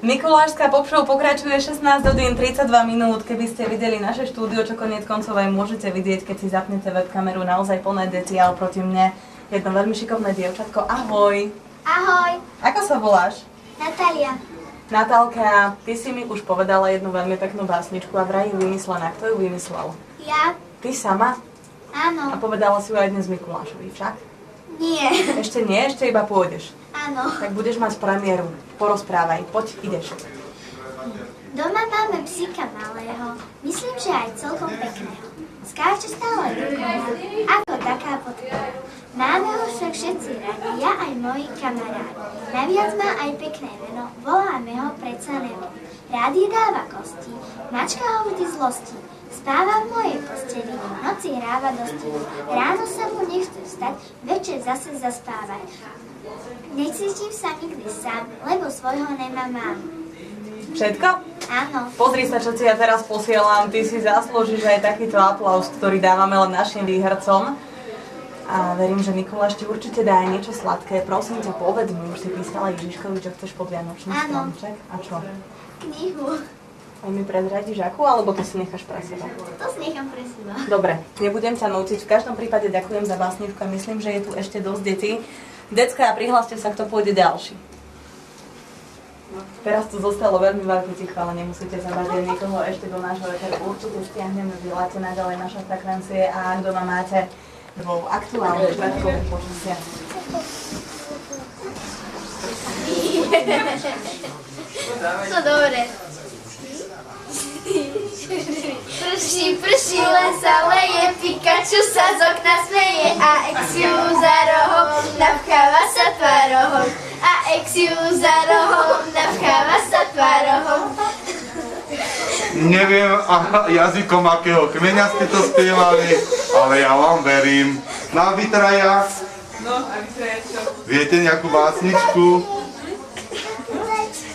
Mikulášska pop show pokračuje 16 hodín 32 minút. Keby ste videli naše štúdio, čo koniec koncov aj môžete vidieť, keď si zapnete webkameru, naozaj plné deti a oproti mne jedno veľmi šikovné dievčatko. Ahoj! Ahoj! Ako sa voláš? Natália. Natálka, ty si mi už povedala jednu veľmi peknú básničku a vraj ju vymyslená. Kto ju vymyslel? Ja? Ty sama? Áno. A povedala si ju aj dnes Mikulášovi, však? Nie. Ešte nie, ešte iba pôjdeš. Áno. Tak budeš mať premiéru. Porozprávaj, poď, ideš. Doma máme psíka malého, myslím, že aj celkom pekného. Skáče stále dokola, ako taká podpora. Máme ho však všetci radi, ja aj moji kamarádi. Naviac má aj pekné meno, voláme ho predsa Nemo. Rád jedáva kosti, mačka ho vždy zlostí. Spáva v mojej posteli, noci hráva dosti. Ráno sa mu nechce vstať, večer zase zaspávať. Necítim sa nikdy sám, lebo svojho Nema mám. Všetko? Áno. Pozri sa, čo ti ja teraz posielam. Ty si zaslúžiš aj takýto aplauz, ktorý dávame len našim výhercom. A verím, že Mikuláš ti určite dá aj niečo sladké. Prosím ťa, povedz mi, už si písala Ježiškovi, čo chceš pod Vianočný stromček. A čo? Knihu. Aj mi prezradíš akú, alebo to si necháš pre seba? To si nechám pre seba. Dobre, nebudem ťa nútiť. V každom prípade ďakujem za básničku a myslím, že je tu ešte dosť detí. Decká, prihláste sa, kto pôjde ďalší. Teraz tu zostalo veľmi veľké ticho, ale nemusíte zabať nikoho ešte do nášho eteru. Určite stiahneme, vyláte naďalej naše frekvencie a ak doma máte dvou aktuálnych štvrtkov počasia. No dobre. Prší, len sa leje, Pikachu sa z okna smeje a Exiu za rohom napcháva sa tvárohom. A Exiu za rohom napcháva sa tvárohom. Neviem jazykom akého kmeňa ste to spievali, ale ja vám verím. No a vy traja? No, a vy traja čo? Viete nejakú básničku?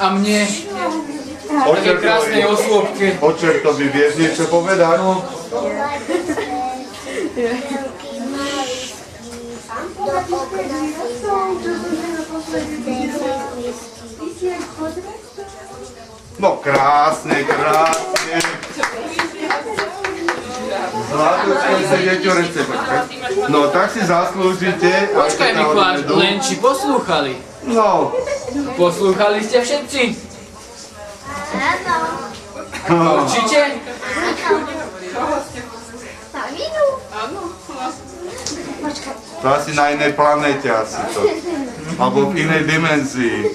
A mne? O takej krásnej osôbke. O čertovi vieš niečo povedať? No. No krásne, krásne. Zlatočka sa deťorece. No tak si zaslúžite. Počkaj Mikuláš, len či poslúchali? No. Poslúchali ste všetci? Áno. Určite? Maminu? To asi na inej planéte asi to. Alebo v inej dimenzii.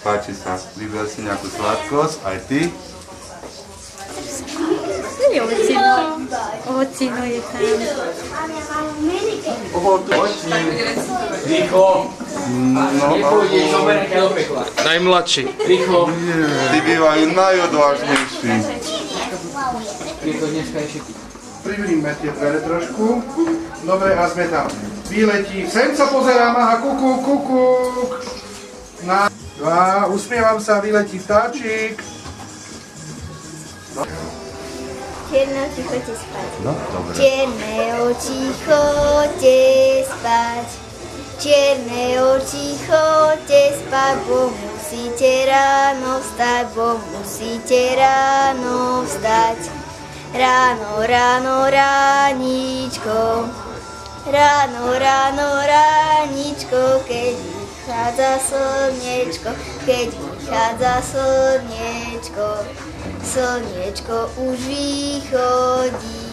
Páči sa, vyber si nejakú sladkosť, aj ty. Ovocino je tam. Rýchlo. Nepôjdeš, zoberiem ťa do pekla. Najmladší. Rýchlo. Tí bývajú najodvážnejší. Rýchlo, dneska ešte. Privríme tie dvere trošku. Dobre, a sme tam. Vyletí. Sem sa pozerám, aha, kukúk, kukúk. Na dva, usmievam sa, vyletí vtáčik. Čierne oči, choďte spať. No, dobre. Čierne oči, choďte spať. Čierne oči, choďte spať, bo musíte ráno vstať, bo musíte ráno vstať. Ráno, ráno, ráničko. Ráno, ráno, ráničko, keď vychádza slniečko, keď vychádza slniečko. Slniečko už vychodí,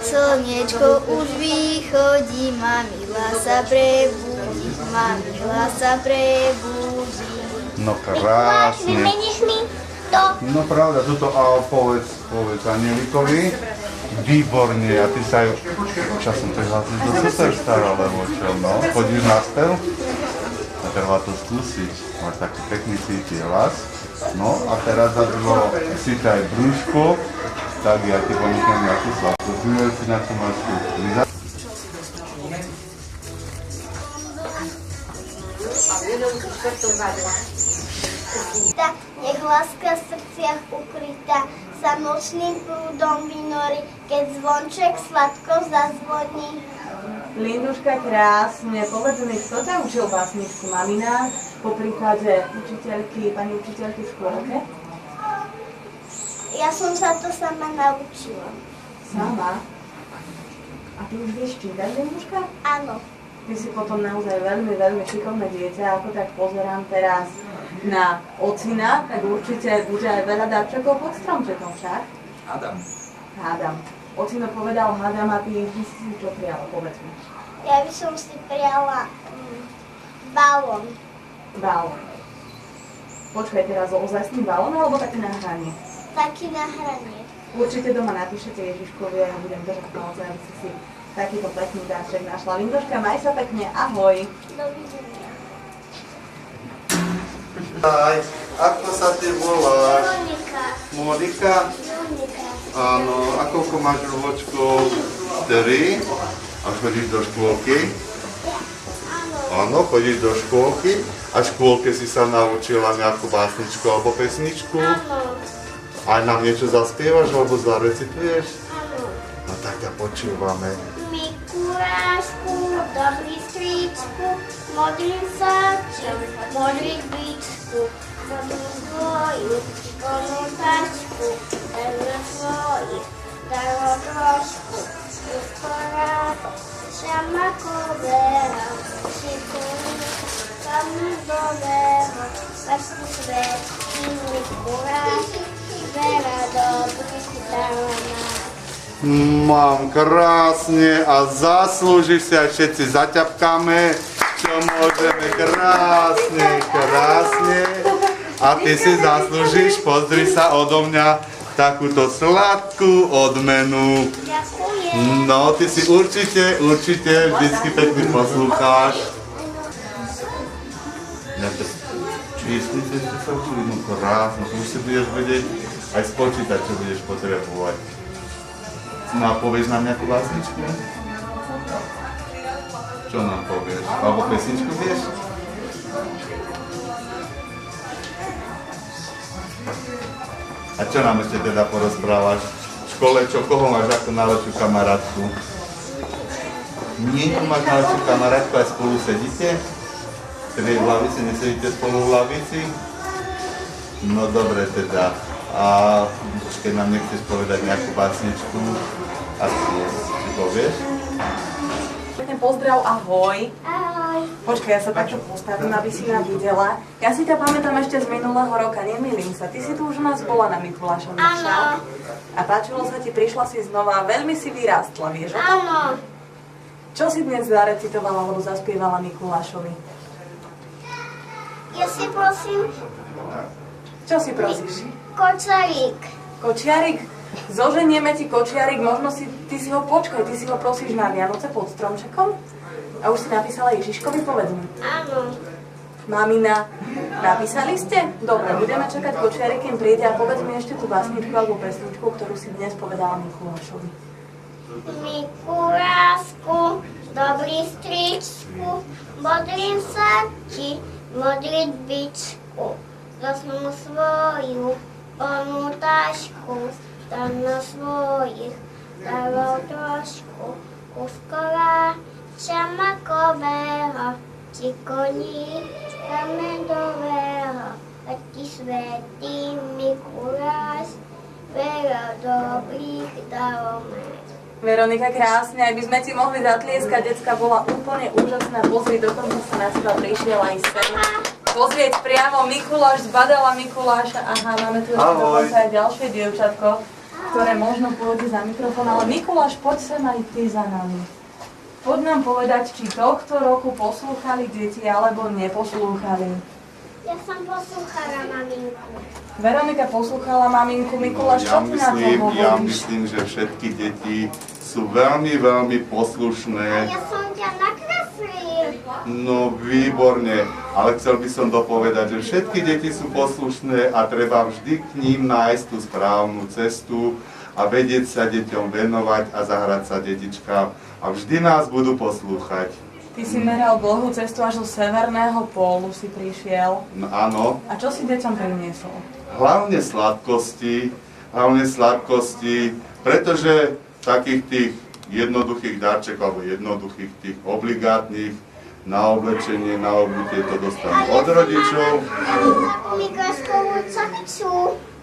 slniečko už vychodí, mamila sa prebudí, mamila sa prebudí. No krásne. Vymeníš mi to? No pravda, toto a povedz Anielikovi. Výborne, a ty sa aj časom prihlásiš do Superstar, alebo čo, no? Chodíš na spev? A treba to skúsiť, máš taký pekný cíti hlas. No a teraz za dvo si aj brúško, tak ja ti ponúknem nejakú sladkosť. Vyber si na tú masku. Nech láska v srdciach ukrytá sa nočným prúdom vynorí, keď zvonček sladko zazvoní. Linduška, krásne. Povedz mi, kto ťa učil básničku? Mamina, po príklade učiteľky, pani učiteľky v škôlke? Ja som sa to sama naučila. Sama? A ty už vieš čítať, Linduška? Áno. Ty si potom naozaj veľmi, veľmi šikovné dieťa. Ako tak pozerám teraz na ocina, tak určite bude aj veľa darčekov pod stromčekom však. Hádam. Ocino povedal hádam a ty si čo prijala, povedz mi. Ja by som si prijala balón. Balón. Počkaj, teraz ozajstný balón alebo taký na hranie? Taký na hranie. Určite doma napíšete Ježiškovi a ja budem držať naozaj, aby si takýto pekný darček našla. Lindoška, maj sa pekne, ahoj. Dovidenia. Aj, ako sa ty voláš? Monika. Monika? Monika. Áno, a koľko máš ročkov? 3? A chodíš do škôlky? Áno. Áno, chodíš do škôlky? A v škôlke si sa naučila nejakú básničku alebo pesničku? Áno. Aj nám niečo zaspievaš alebo zarecituješ? Áno. No tak ťa počúvame. Mikulášku, dobrý stričku, modrý saček, modrý bičku, modrú svoju, plnú tačku, veľmi svojich, dalo trošku, usporáto, šamakového, šikunu, kamudového, vašku svetý Mikuláš, veľa dobrých darov. Mám krásne a zaslúžiš si aj všetci zaťapkáme, čo môžeme krásne, krásne. A ty si zaslúžiš, pozri sa odo mňa, takúto sladkú odmenu. Ďakujem. No, ty si určite vždycky pekne poslúcháš. Číslice sa učili, no krásne, už si budeš vedieť aj spočítať, čo budeš potrebovať. No a povieš nám nejakú básničku? Čo nám povieš? Alebo pesničku vieš? A čo nám ešte teda porozprávaš? V škole koho máš ako najlepšiu kamarátku? Nie, tu máš najlepšiu kamarátku a spolu sedíte? Tedy v lavici, nesedíte spolu v lavici? No dobre teda. A keď nám nechceš povedať nejakú básničku, asi si povieš? Pekne pozdrav, ahoj. Ahoj. Počkaj, ja sa takto postavím, aby si ma videla. Ja si ťa pamätám ešte z minulého roka, nemýlim sa. Ty si tu už u nás bola na Mikulášom. Áno. A páčilo sa ti, prišla si znova a veľmi si vyrástla, vieš o tom? Áno. Čo si dnes zarecitovala alebo zaspievala Mikulášovi? Ja si prosím Čo si prosíš? kočarík. Kočiarik? Zoženieme ti kočiarik, možno si, ty si ho prosíš na Vianoce pod stromčekom? A už si napísala Ježiškovi, povedz mi. Áno. Mamina, napísali ste? Dobre, budeme čakať kočiarik, kým príde a povedz mi ešte tú básničku alebo pesničku, ktorú si dnes povedala Mikulášovi. Mikulášku, dobrý stričku, modrý sači, modrý bičku, zosnú svoju, plnú tašku, tam na svojich, dalo trošku, kuskora, šamakového, čikoníčka medového, a ti svätý Mikuláš, veľa dobrých darov máš. Veronika, krásne, aj by sme ti mohli zatlieskať, decka bola úplne úžasná, pozri, dokonca sa na seba prišiel aj sem. Pozrieť priamo Mikuláš, zbadala Mikuláša, aha, máme tu ešte dokonca aj ďalšie dievčatko, ktoré možno pôjde za mikrofón, ale Mikuláš, poď sem aj ty za nami. Poď nám povedať, či tohto roku poslúchali deti, alebo neposlúchali. Ja som poslúchala maminku. Veronika poslúchala maminku. Mikuláš, čo ty na to hovoríš? Ja myslím, že všetky deti sú veľmi, veľmi poslušné. Ja som ťa nakreslil. No výborne, ale chcel by som dopovedať, že všetky deti sú poslušné a treba vždy k ním nájsť tú správnu cestu a vedieť sa deťom venovať a zahrať sa detičkám. A vždy nás budú poslúchať. Ty si meral dlhú cestu až do severného pólu si prišiel. No, áno. A čo si deťom priniesol? Hlavne sladkosti, pretože takých tých jednoduchých darčekov alebo jednoduchých tých obligátnych na oblečenie, na obutie to dostanú od rodičov. Takú Mikuláškovú čapicu.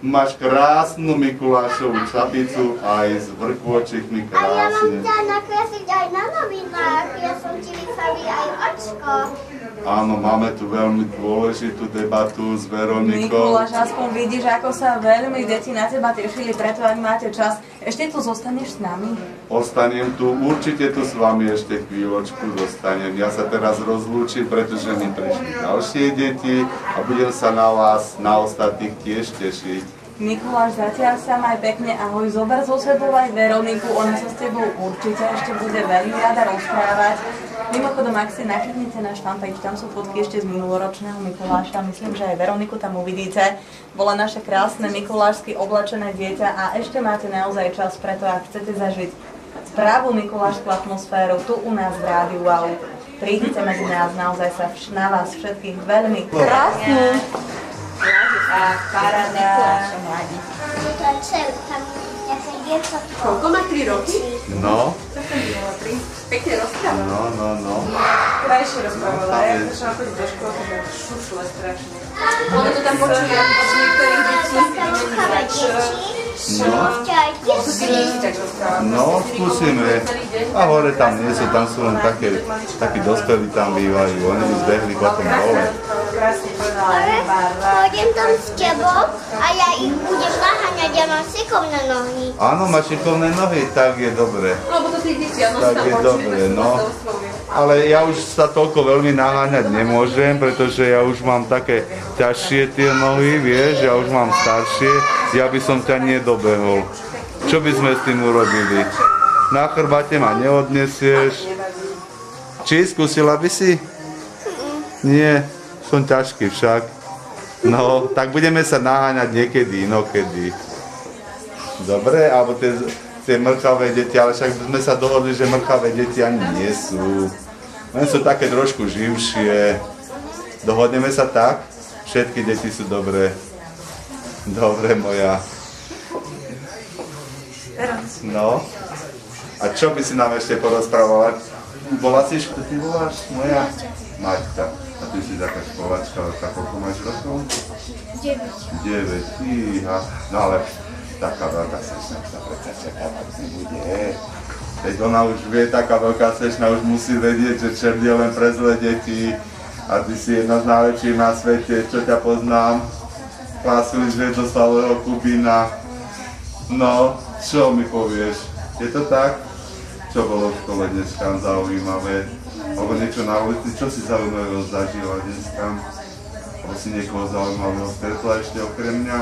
Máš krásnu Mikulášovú čapicu aj s vrkôčikmi A ja mám krásne. ťa nakresliť aj na novinách. Ja som ti vyfarbil aj očko. Áno, máme tu veľmi dôležitú debatu s Veronikou. Mikuláš, aspoň vidíš, ako sa veľmi deti na teba tešili, preto ak máte čas, ešte tu zostaneš s nami? Ostanem tu, určite tu s vami ešte chvíľočku zostanem. Ja sa teraz rozlúčim, pretože mi prišli ďalšie deti a budem sa na vás, na ostatných tiež tešiť. Mikuláš, zatiaľ sa maj pekne, ahoj, zober so sebou aj Veroniku, ona sa s tebou určite ešte bude veľmi rada rozprávať. Mimochodom, ak si načrtnete náš fanpage, tam sú fotky ešte z minuloročného Mikuláša, myslím, že aj Veroniku tam uvidíte. Bola naše krásne mikulášsky oblečené dieťa a ešte máte naozaj čas preto, ak chcete zažiť pravú mikulášskú atmosféru tu u nás v Rádiu Wow. Prídite medzi nás, naozaj sa na vás všetkých veľmi krásne. A paráda. To je cel, tam nejaké dievčatko. Koľko má 3 roky? No, Pekne rozpráva. no. Krajšie rozprávala, ja začala chodiť do školy, tak šušle strašne. Ono to tam počuje, ako z niektorých detí. Ruchavé deti. No, skúsime. A hore tam nie sú, tam sú len takí dospelí tam bývajú. Oni už zbehli potom dole. Pôjdem tam s tebou a ja ich budem naháňať, ja mám šikovné nohy. Áno, má šikovné nohy, tak je dobre. Lebo to tých detí, ono Tak sa je tam dobre, počuje, no. Ale ja už sa toľko veľmi naháňať nemôžem, pretože ja už mám také ťažšie tie nohy, vieš, ja už mám staršie, ja by som ťa nedobehol. Čo by sme s tým urobili? Na chrbate ma neodnesieš. Či, skúsila by si? Nie, som ťažký však. No, tak budeme sa naháňať niekedy, inokedy. Dobre, alebo tie mrchavé deti, ale však sme sa dohodli, že mrchavé deti ani nie sú. Len sú také trošku živšie. Dohodneme sa tak? Všetky deti sú dobré. Dobre, moja. No. A čo by si nám ešte porozprávala? Voláš, kto ty voláš? Moja? Maťka. A ty si taká školačka, koľko máš rokov? 9. Fíha. No ale taká veľká sečna sa predsa čakávať nebude. Teď ona už vie, taká veľká sečna už musí vedieť, že čert je len pre zlé deti. A ty si jedna z najväčších na svete, čo ťa poznám. Hlásili Zviedoslavého Kubína. No, čo mi povieš? Je to tak? Čo bolo v škole dneska zaujímavé? Alebo niečo na ulici, čo si zaujímavého zažila dneska? Alebo si niekoho zaujímavého stretla ešte okrem mňa?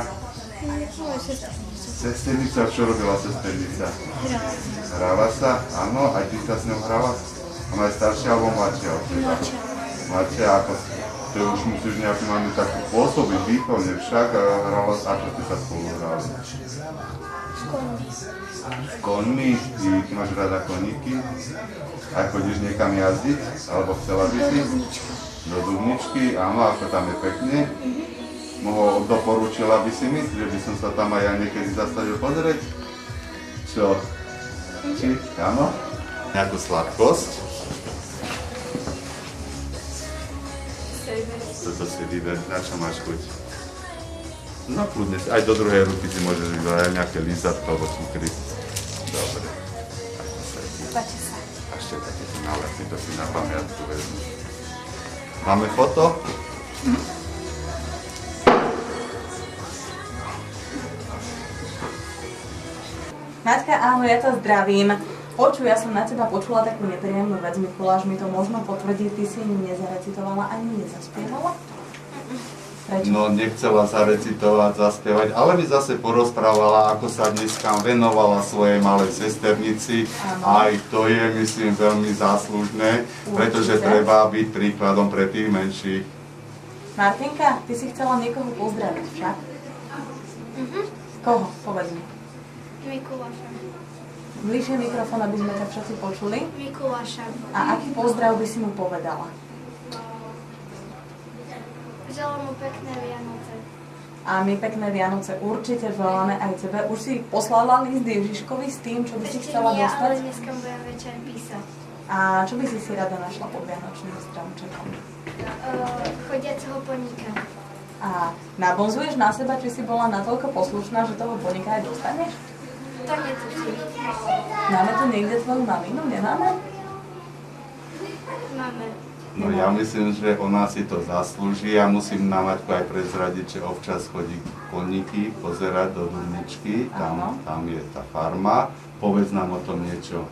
Sesternica, čo robila sesternica? Hrála sa? Áno, aj ty sa s ňou hrala? Ona je staršia alebo mladšia od teba? Mladšia, ako to už musíš nejakú mať takú pôsobiť výchovne však a hrala sa, ako ste sa spolu hrali? S koňmi? Ty máš rada koníky? A chodíš niekam jazdiť? Alebo chcela by si? Do Dubničky? Áno, ako tam je pekne. Doporučila by si mi, že by som sa tam aj ja niekedy zastavil pozrieť? Čo? Či? Áno? Nejakú sladkosť? Toto si vyber, na čo máš chuť? No kľudne, aj do druhej ruky si môžeš vybrať nejaké lízatko alebo cukry. Dobre. Páči sa. A ešte také si nalepí, to si na pamiatku vezmu. Máme foto? Maťka, ahoj, ja ťa zdravím. Počuj, ja som na teba počula takú nepríjemnú vec, Mikuláš mi to možno potvrdí, ty si nezarecitovala ani nezaspievala? Prečo? No, nechcela zarecitovať, zaspievať, ale mi zase porozprávala, ako sa dneska venovala svojej malej sesternici. Aj to je, myslím, veľmi záslužné, pretože treba byť príkladom pre tých menších. Martinka, ty si chcela niekoho pozdraviť však? Koho? Povedz mi. Mikuláša. Bližšie mikrofón, aby sme ťa všetci počuli. Mikuláša. A aký pozdrav by si mu povedala? Želám mu pekné Vianoce. A my pekné Vianoce určite voláme aj tebe. Už si poslala list Ježiškovi s tým, čo by si chcela nie, dostať? ale dneska budem večer písať. A čo by si rada našla pod vianočným stromčekom? Chodiaceho poníka. A nabonzuješ na seba, či si bola natoľko poslušná, že toho poníka aj dostaneš? To netuším. Máme tu niekde tvoju maminu? Nemáme? Máme. No ja myslím, že ona si to zaslúži. Ja musím na Maťku aj prezradiť, že občas chodí koníky pozerať do Dubničky. Tam je tá farma. Povedz nám o tom niečo.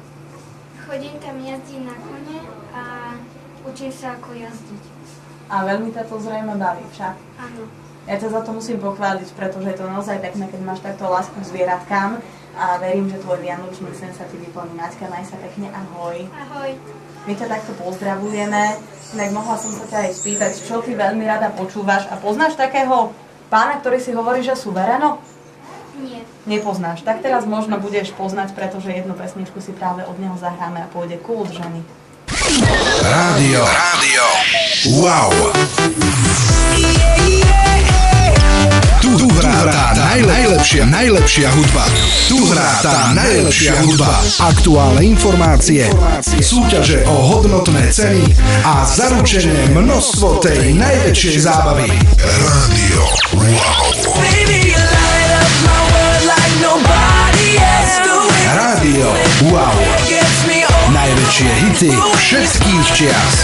Chodím tam jazdiť na kone a učím sa, ako jazdiť. A veľmi ťa to zrejme baví však. Áno. Ja ťa za to musím pochváliť, pretože je to naozaj pekné, keď máš takto lásku k zvieratkám. A verím, že tvoj vianočný sen sa ti vyplní. Maťka, maj sa pekne, ahoj. Ahoj. My ťa takto pozdravujeme. Inak mohla som sa ťa aj spýtať, čo ty veľmi rada počúvaš. A poznáš takého pána, ktorý si hovorí, že suvereno? Nie. Nepoznáš. Tak teraz možno budeš poznať, pretože jednu pesničku si práve od neho zahráme a pôjde Kult ženy. Rádio. Wow. Tu hrá tá najlepšia hudba. Tu hrá tá najlepšia hudba. Aktuálne informácie, súťaže o hodnotné ceny a zaručené množstvo tej najväčšej zábavy. Rádio Wow. Rádio Wow. Najväčšie hity všetkých čias.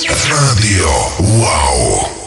Rádio Wow.